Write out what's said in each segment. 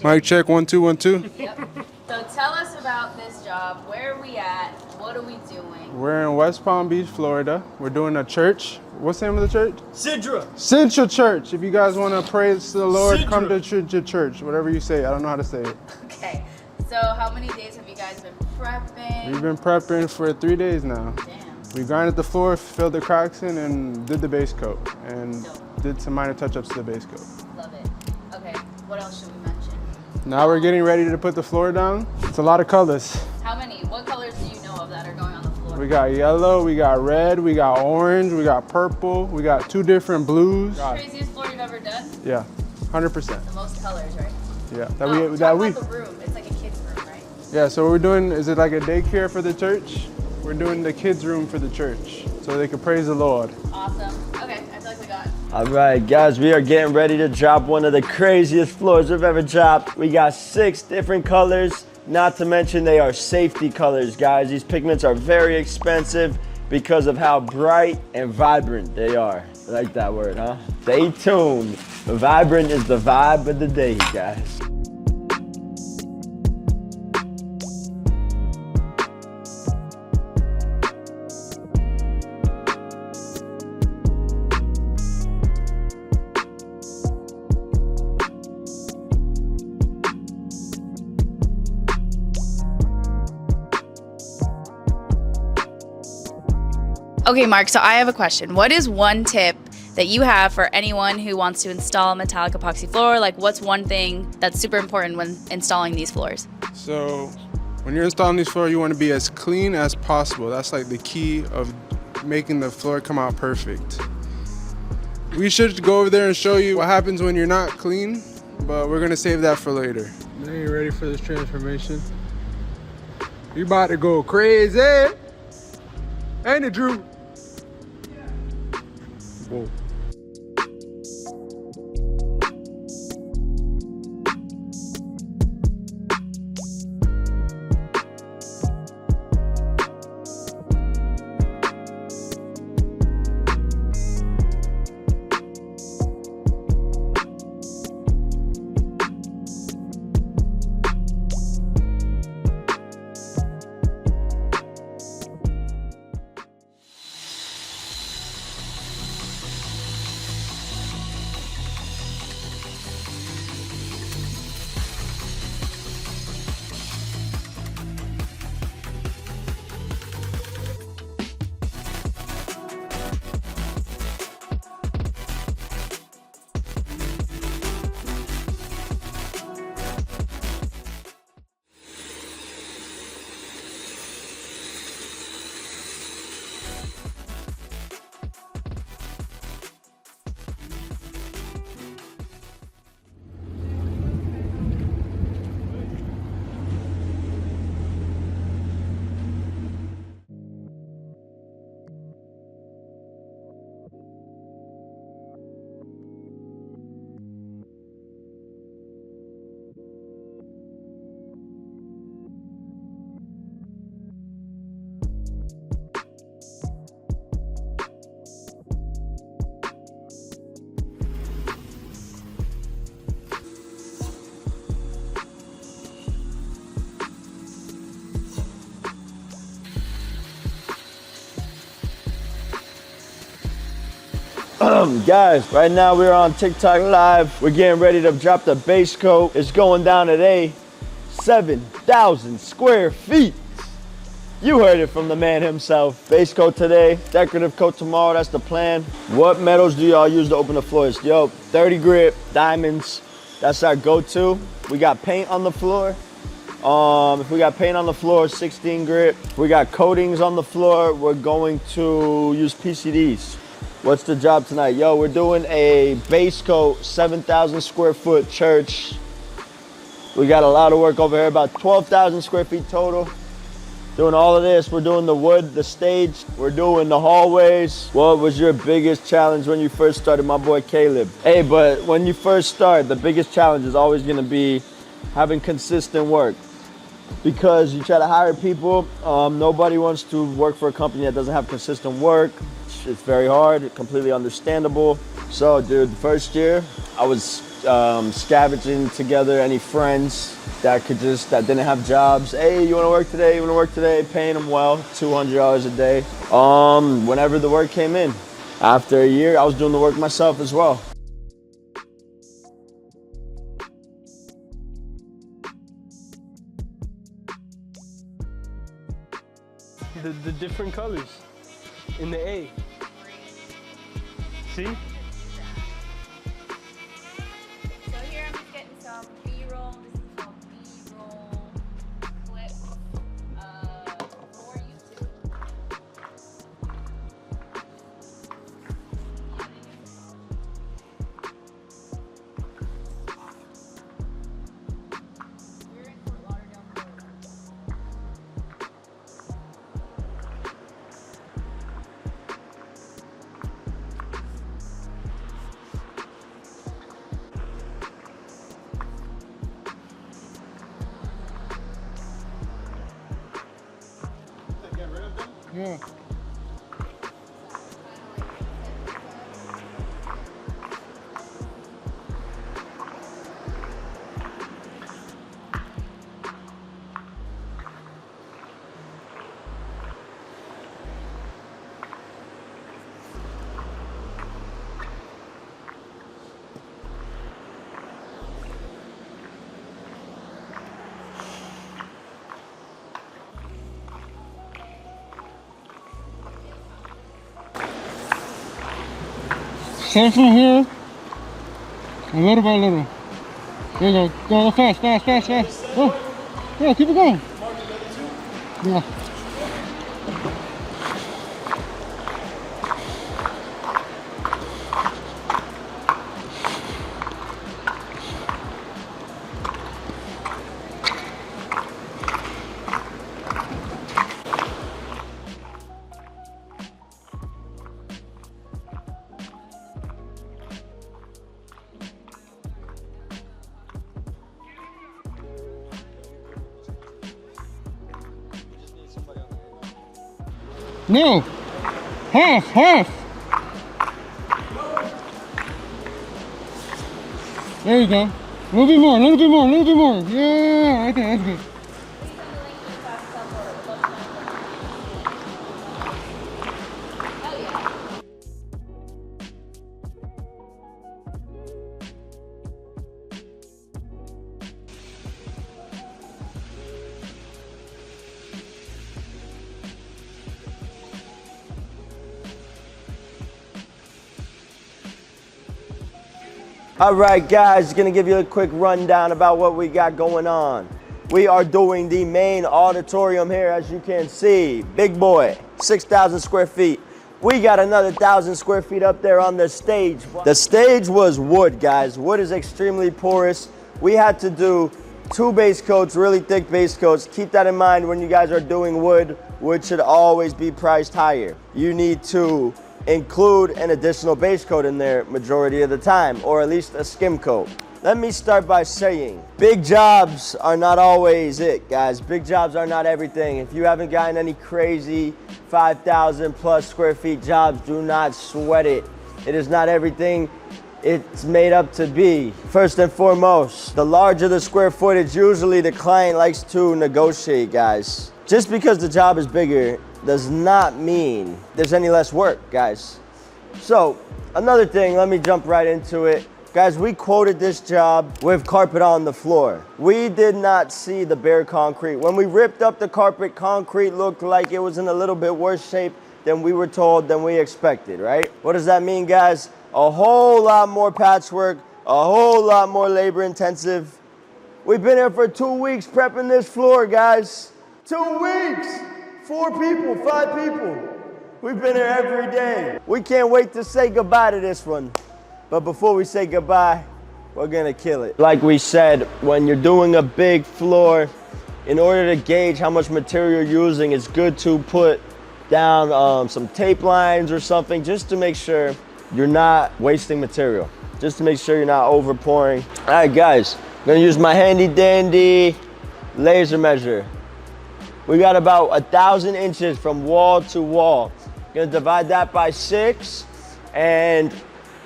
Mic check, 1 2 1 2. Yep. So tell us about this job. Where are we at? What are we doing? We're in West Palm Beach, Florida. We're doing a church. What's the name of the church? Sidra. Church. If you guys want to praise the Lord, Sidra. come to church. Whatever you say. I don't know how to say it. Okay. So how many days have you guys been prepping? We've been prepping for 3 days now. Damn. We grinded the floor, filled the cracks in, and did the base coat. And did some minor touch-ups to the base coat. Love it. Okay. What else should we mention? Now we're getting ready to put the floor down. It's a lot of colors. How many? What colors do you know of that are going on the floor? We got yellow, we got red, we got orange, we got purple, we got 2 different blues. Craziest floor you've ever done? Yeah, 100%. The most colors, right? Yeah, Talk about the room. It's like a kid's room, right? Yeah, so what we're doing, is it like a daycare for the church? We're doing the kids' room for the church, so they can praise the Lord. Awesome. Okay, I feel like we got it. All right, guys, we are getting ready to drop one of the craziest floors we've ever dropped. We got 6 different colors, not to mention they are safety colors, guys. These pigments are very expensive because of how bright and vibrant they are. I like that word, huh? Stay tuned. Vibrant is the vibe of the day, guys. Okay, Mark, so I have a question. What is one tip that you have for anyone who wants to install a metallic epoxy floor? Like, what's one thing that's super important when installing these floors? So when you're installing these floors, you want to be as clean as possible. That's like the key of making the floor come out perfect. We should go over there and show you what happens when you're not clean, but we're gonna save that for later. Now you ready for this transformation? You about to go crazy, ain't it, Drew? Whoa. Guys, right now we're on TikTok Live. We're getting ready to drop the base coat. It's going down today. 7,000 square feet. You heard it from the man himself. Base coat today, decorative coat tomorrow, that's the plan. What metals do y'all use to open the floors? Yo, 30 grit, diamonds, that's our go-to. We got paint on the floor. If we got paint on the floor, 16 grit. If we got coatings on the floor, we're going to use PCDs. What's the job tonight? Yo, we're doing a base coat, 7,000 square foot church. We got a lot of work over here, about 12,000 square feet total. Doing all of this, we're doing the wood, the stage, we're doing the hallways. What was your biggest challenge when you first started, my boy Caleb? Hey, but when you first start, the biggest challenge is always gonna be having consistent work. Because you try to hire people, nobody wants to work for a company that doesn't have consistent work. It's very hard, completely understandable. So dude, the first year, I was scavenging together any friends that didn't have jobs. Hey, you wanna work today? You wanna work today? Paying them well, $200 a day. Whenever the work came in. After a year, I was doing the work myself as well. The different colors in the A. See? So here I'm just getting some B-roll. This is called B-roll clips for YouTube. We're in Fort Lauderdale, Florida. Yeah. Start from here, a little by little. There you go. Go fast, fast, fast, fast. Go. Yeah, keep it going. Yeah. No! Half, half! There you go. A little bit more, a little bit more, a little bit more. Yeah, right there, that's good. All right, guys, gonna give you a quick rundown about what we got going on. We are doing the main auditorium here, as you can see. Big boy, 6,000 square feet. We got another 1,000 square feet up there on the stage. The stage was wood, guys. Wood is extremely porous. We had to do 2 base coats, really thick base coats. Keep that in mind when you guys are doing wood. Wood should always be priced higher. You need to include an additional base coat in there majority of the time, or at least a skim coat. Let me start by saying, big jobs are not always it, guys. Big jobs are not everything. If you haven't gotten any crazy 5,000 plus square feet jobs, do not sweat it. It is not everything it's made up to be. First and foremost, the larger the square footage, usually the client likes to negotiate, guys. Just because the job is bigger does not mean there's any less work, guys. So, another thing, let me jump right into it. Guys, we quoted this job with carpet on the floor. We did not see the bare concrete. When we ripped up the carpet, concrete looked like it was in a little bit worse shape than we were told, than we expected, right? What does that mean, guys? A whole lot more patchwork, a whole lot more labor intensive. We've been here for 2 weeks prepping this floor, guys. 2 weeks! 4 people, 5 people. We've been here every day. We can't wait to say goodbye to this one. But before we say goodbye, we're gonna kill it. Like we said, when you're doing a big floor, in order to gauge how much material you're using, it's good to put down some tape lines or something, just to make sure you're not wasting material. Just to make sure you're not over pouring. All right, guys, I'm gonna use my handy dandy laser measure. We got about 1,000 inches from wall to wall. Gonna divide that by 6, and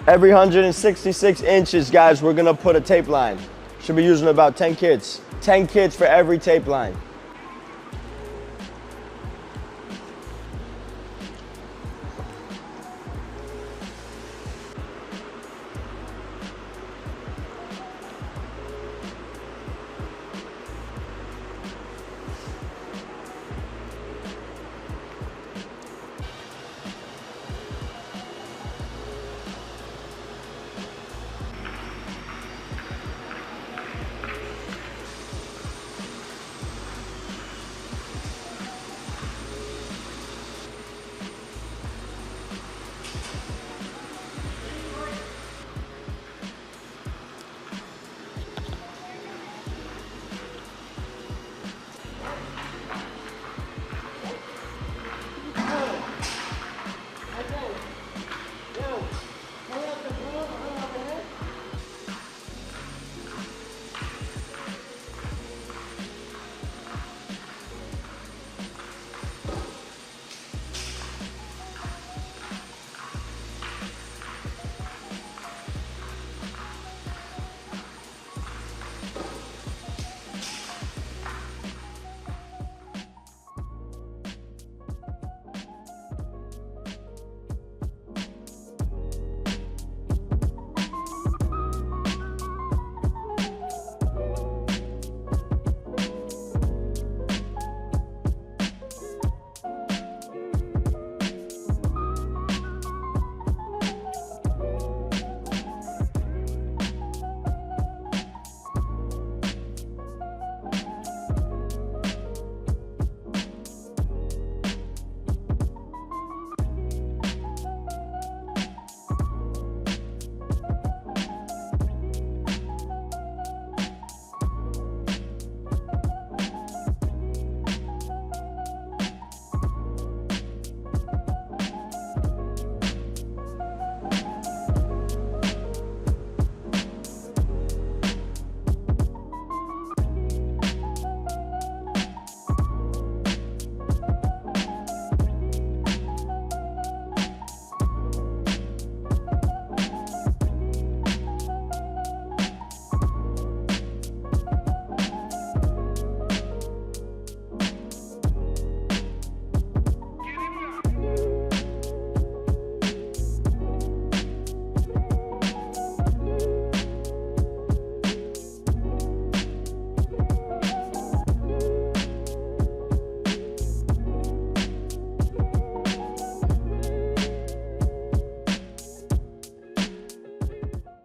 Every 166 inches, guys, we're gonna put a tape line. Should be using about 10 kits. 10 kits for every tape line.